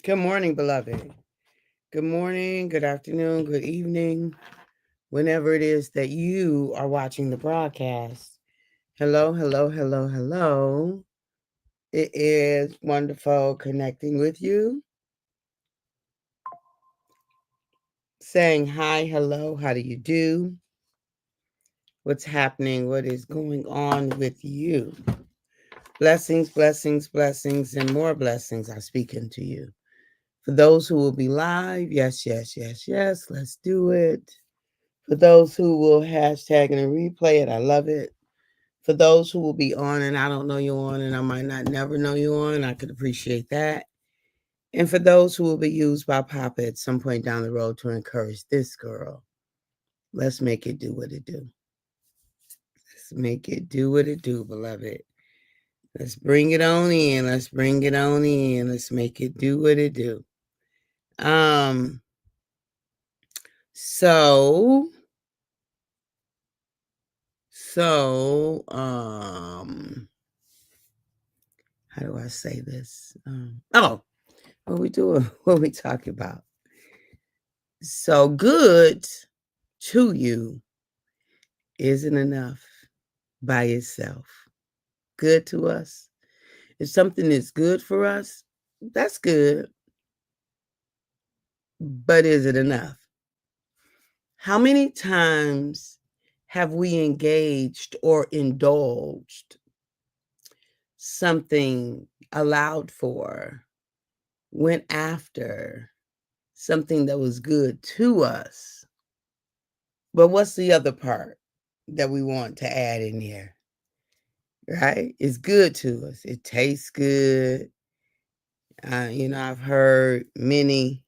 Good morning, beloved. Good morning, good afternoon, good evening, whenever it is that you are watching the broadcast. Hello, hello, hello, hello. It is wonderful connecting with you, saying hi, hello, how do you do? What's happening? What is going on with you? Blessings, blessings, blessings, and more blessings are speaking to you. For those who will be live, yes, yes, yes, yes, let's do it. For those who will hashtag and replay it, I love it. For those who will be on and I don't know you on and I might not never know you on, I could appreciate that. And for those who will be used by Papa at some point down the road to encourage this girl, let's make it do what it do. Let's make it do what it do, beloved. Let's bring it on in. Let's bring it on in. Let's make it do what it do. Um, so, so, how do I say this? What we doing? What we talking about? So good to you isn't enough by itself. Good to us. If something is good for us, that's good. But is it enough? How many times have we engaged or indulged something, allowed for, went after something that was good to us? But what's the other part that we want to add in there? Right? It's good to us. It tastes good. I've heard many,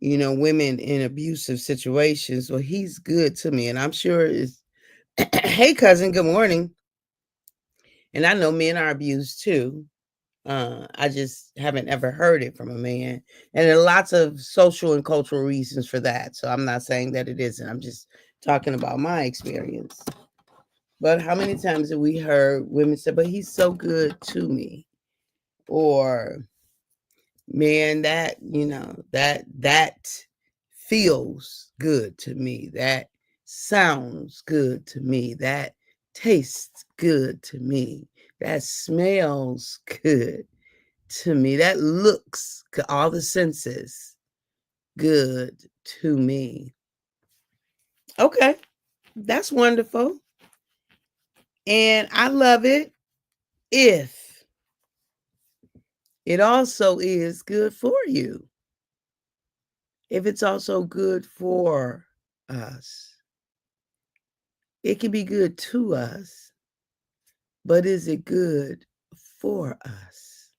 women in abusive situations. Well, he's good to me. And I'm sure it's, hey, cousin, good morning. And I know men are abused too. I just haven't ever heard it from a man. And there are lots of social and cultural reasons for that. So I'm not saying that it isn't. I'm just talking about my experience. But how many times have we heard women say, but he's so good to me? Or, man, that feels good to me. That sounds good to me. That tastes good to me. That smells good to me. That looks, all the senses, good to me. Okay, that's wonderful. And I love it if it also is good for you. If it's also good for us, it can be good to us, but is it good for us?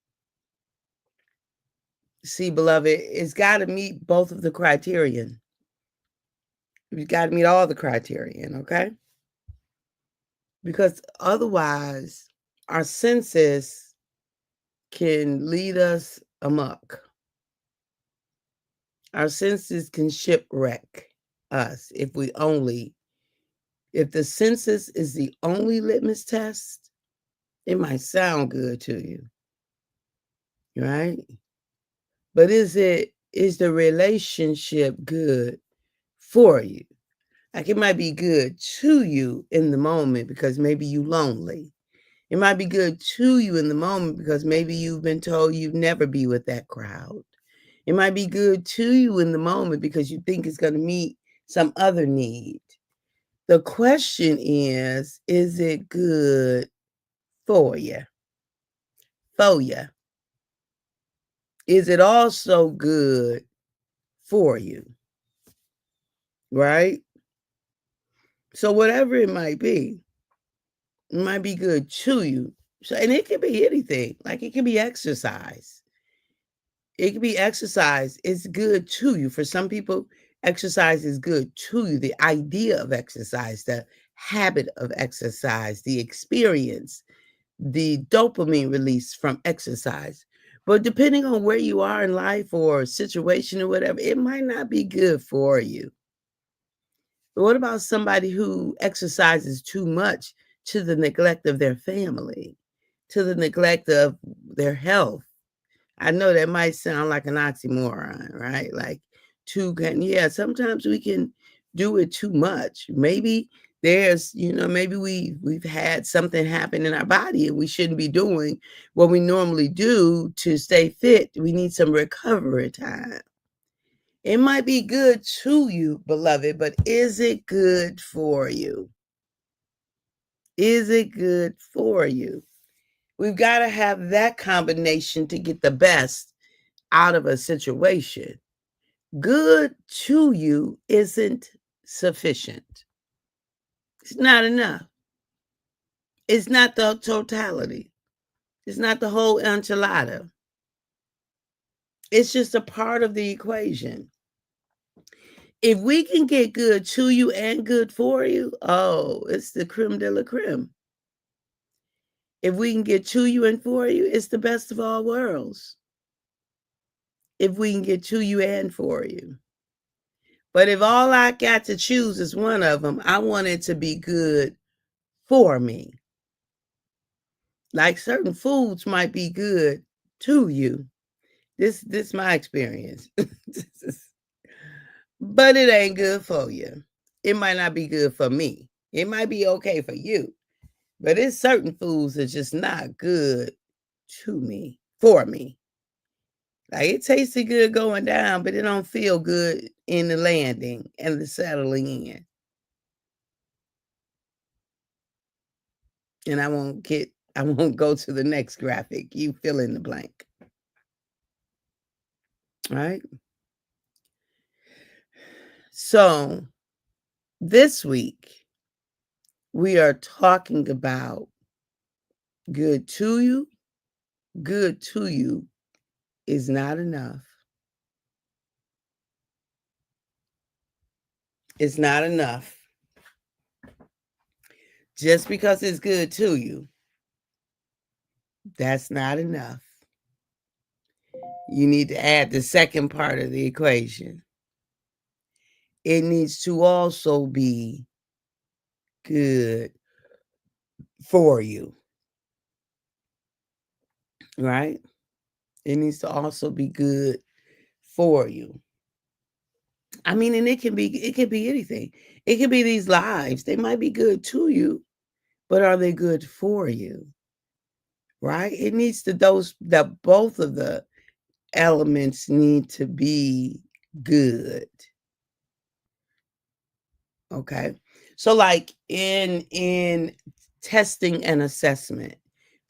See, beloved, it's got to meet both of the criterion. You've got to meet all the criterion, okay? Because otherwise, our senses can lead us amok. Our senses can shipwreck us if the senses is the only litmus test, it might sound good to you, right? But is the relationship good for you? Like it might be good to you in the moment because maybe you lonely. It might be good to you in the moment because maybe you've been told you'd never be with that crowd. It might be good to you in the moment because you think it's going to meet some other need. The question is it good for you? For you. Is it also good for you? Right? So whatever it might be good to you. So, and it can be anything. Like it can be exercise. It can be exercise. It's good to you. For some people, exercise is good to you. The idea of exercise, the habit of exercise, the experience, the dopamine release from exercise. But depending on where you are in life or situation or whatever, it might not be good for you. But what about somebody who exercises too much to the neglect of their family, to the neglect of their health? I know that might sound like an oxymoron, right? Like too can yeah, sometimes we can do it too much. Maybe there's, maybe we've had something happen in our body and we shouldn't be doing what we normally do to stay fit. We need some recovery time. It might be good to you, beloved, but is it good for you? Is it good for you? We've got to have that combination to get the best out of a situation. Good to you isn't sufficient. It's not enough. It's not the totality. It's not the whole enchilada. It's just a part of the equation. If we can get good to you and good for you, oh, it's the creme de la creme. If we can get to you and for you, it's the best of all worlds. If we can get to you and for you. But if all I got to choose is one of them, I want it to be good for me. Like certain foods might be good to you. This my experience. But it ain't good for you. It might not be good for me. It might be okay for you. But it's certain foods that's just not good to me, for me. Like it tasted good going down, but it don't feel good in the landing and the settling in. And I won't go to the next graphic. You fill in the blank. Right? So this week we are talking about good to you. Good to you is not enough. It's not enough. Just because it's good to you, that's not enough. You need to add the second part of the equation. It needs to also be good for you. Right? It needs to also be good for you. I mean, and it can be anything. It could be these lives. They might be good to you, but are they good for you? Right? It needs to both of the elements need to be good. Okay. So like in testing and assessment,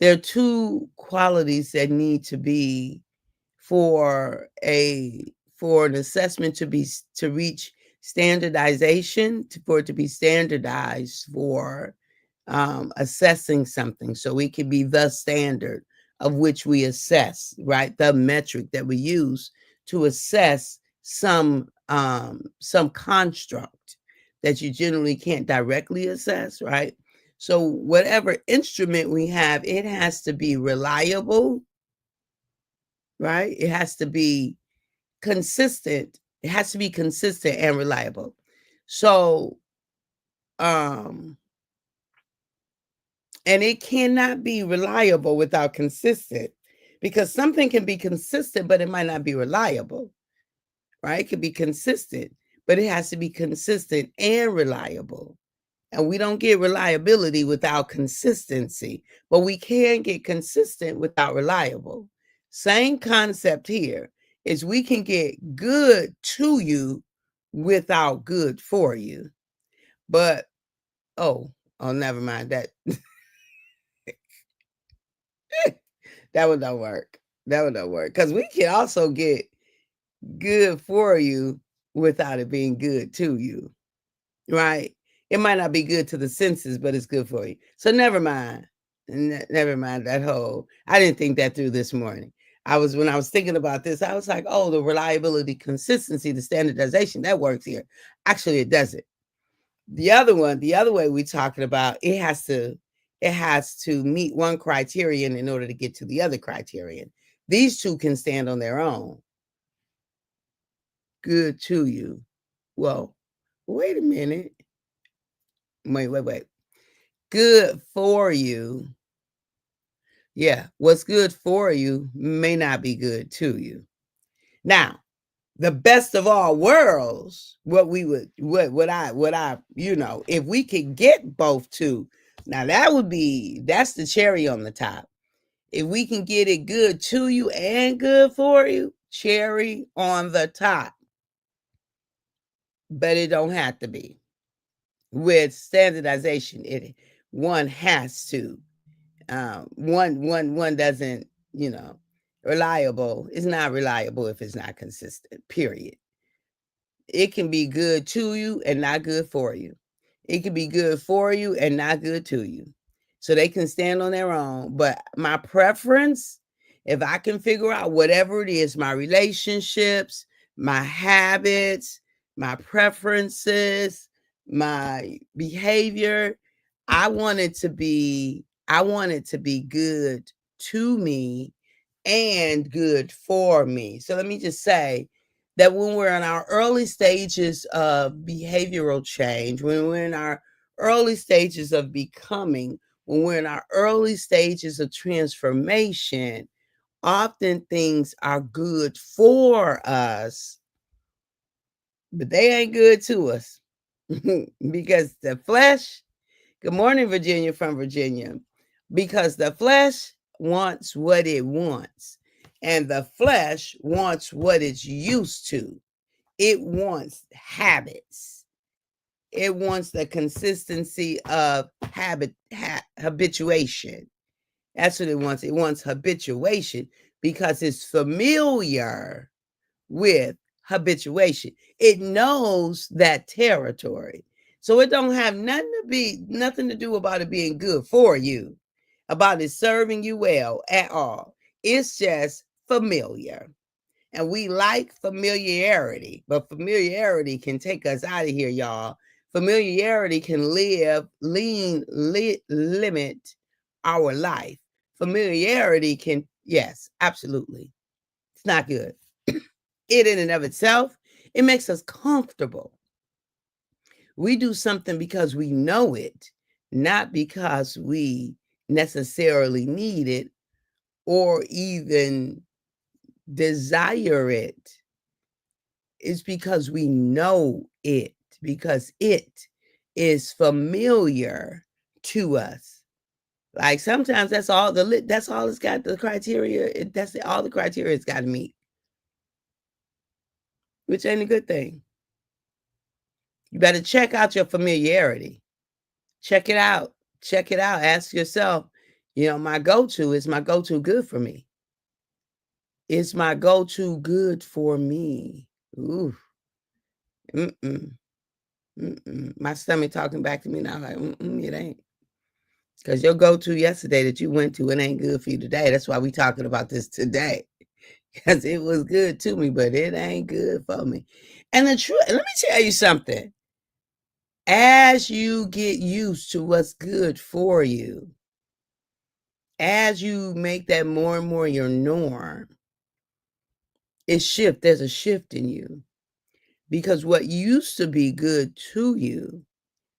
there are two qualities that need to be for an assessment to reach standardization, for it to be standardized for assessing something. So it can be the standard of which we assess, right? The metric that we use to assess some construct that you generally can't directly assess, right? So whatever instrument we have, it has to be reliable, right? It has to be consistent. It has to be consistent and reliable. So, and it cannot be reliable without consistent, because something can be consistent, but it might not be reliable, right? It could be consistent, but it has to be consistent and reliable. And we don't get reliability without consistency, but we can get consistent without reliable. Same concept here is we can get good to you without good for you. But oh, never mind that. That would not work. That would not work. Because we can also get good for you without it being good to you. Right? It might not be good to the senses, but it's good for you. So never mind. Never mind that whole. I didn't think that through this morning. When I was thinking about this, I was like, oh, the reliability, consistency, the standardization, that works here. Actually, it doesn't. The other way we're talking about, it has to meet one criterion in order to get to the other criterion. These two can stand on their own. Good to you. Well, wait a minute. Wait. Good for you. Yeah, what's good for you may not be good to you. Now, the best of all worlds, what I, if we could get both two, now that's the cherry on the top. If we can get it good to you and good for you, cherry on the top. But it don't have to be. With standardization, one has to. One doesn't, reliable. It's not reliable if it's not consistent. Period. It can be good to you and not good for you. It can be good for you and not good to you. So they can stand on their own. But my preference, if I can figure out whatever it is, my relationships, my habits, my preferences, my behavior, I want it to be good to me and good for me. So let me just say that when we're in our early stages of behavioral change, when we're in our early stages of becoming, when we're in our early stages of transformation, often things are good for us, but they ain't good to us because the flesh, good morning, Virginia from Virginia, because the flesh wants what it wants, and the flesh wants what it's used to. It wants habits. It wants the consistency of habituation. That's what it wants. It wants habituation because it's familiar with habituation. It knows that territory. So it don't have nothing to do about it being good for you, about it serving you well at all. It's just familiar. And we like familiarity, but familiarity can take us out of here, y'all. Familiarity can limit our life. Familiarity can, yes, absolutely. It's not good. It in and of itself, it makes us comfortable. We do something because we know it, not because we necessarily need it or even desire it. It's because we know it, because it is familiar to us. Like sometimes that's all that's all it's got the criteria. That's all the criteria it's got to meet, which ain't a good thing. You better check out your familiarity. Check it out. Check it out. Ask yourself, my go-to, is my go-to good for me? Is my go-to good for me? Ooh. Mm-mm. Mm-mm. My stomach talking back to me now, like, it ain't. Because your go-to yesterday that you went to, it ain't good for you today. That's why we talking about this today. Because it was good to me, but it ain't good for me. And the truth, let me tell you something. As you get used to what's good for you, as you make that more and more your norm, there's a shift in you. Because what used to be good to you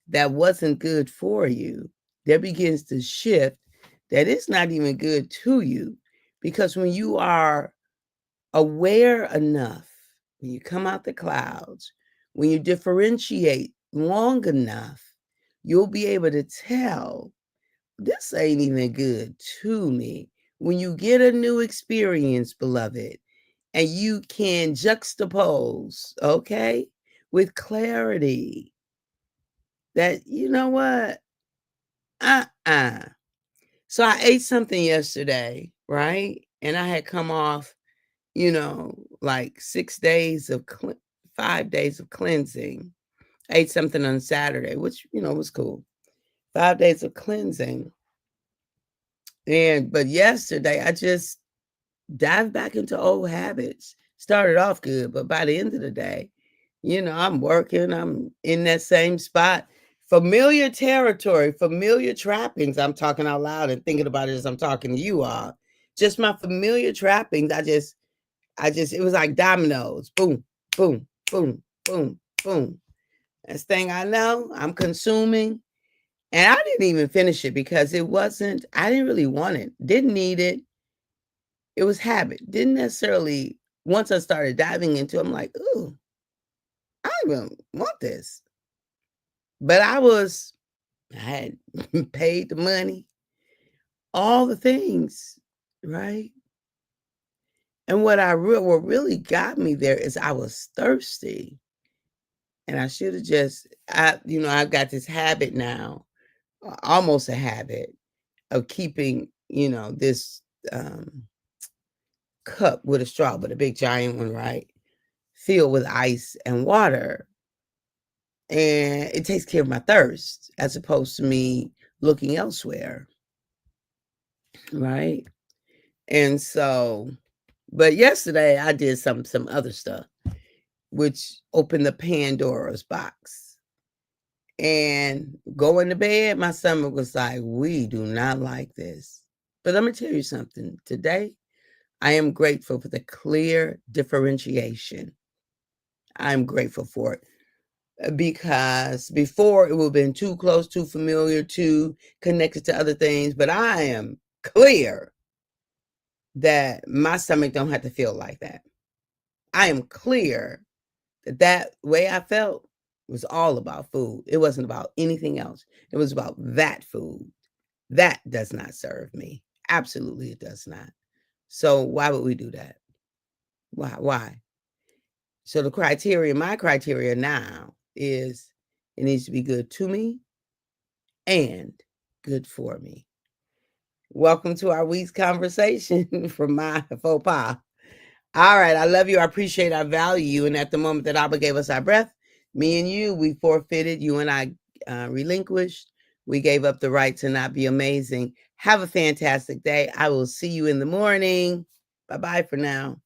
that wasn't good for you, there begins to shift that it's not even good to you. Because when you are aware enough, when you come out the clouds, when you differentiate long enough, you'll be able to tell this ain't even good to me. When you get a new experience, beloved, and you can juxtapose, okay, with clarity that, you know what? Uh-uh. So I ate something yesterday, right? And I had come off, like 5 days of cleansing. I ate something on Saturday, which, was cool. 5 days of cleansing. But yesterday I just dived back into old habits. Started off good, but by the end of the day, I'm working, I'm in that same spot. Familiar territory, familiar trappings. I'm talking out loud and thinking about it as I'm talking to you all. Just my familiar trappings. It was like dominoes. Boom, boom, boom, boom, boom. Next thing I know, I'm consuming And I didn't even finish it because I didn't really want it, didn't need it. It was habit. Didn't necessarily, once I started diving into it, I'm like, ooh, I don't want this. But I had paid the money, all the things, right? And what really got me there is I was thirsty. And I should have I've got this habit now, almost a habit of keeping, this cup with a straw, but a big giant one, right? Filled with ice and water. And it takes care of my thirst as opposed to me looking elsewhere, right? And so, but yesterday I did some other stuff, which opened the Pandora's box. And going to bed, my stomach was like, we do not like this. But let me tell you something. Today, I am grateful for the clear differentiation. I'm grateful for it because before it would have been too close, too familiar, too connected to other things. But I am clear that my stomach don't have to feel like that. I am clear that way I felt was all about food. It wasn't about anything else. It was about that food. That does not serve me. Absolutely, it does not. So why would we do that? Why? So my criteria now is it needs to be good to me and good for me. Welcome to our week's conversation from my faux pas. All right. I love you. I appreciate, I value you. And at the moment that Abba gave us our breath, me and you, we forfeited, you and I relinquished. We gave up the right to not be amazing. Have a fantastic day. I will see you in the morning. Bye-bye for now.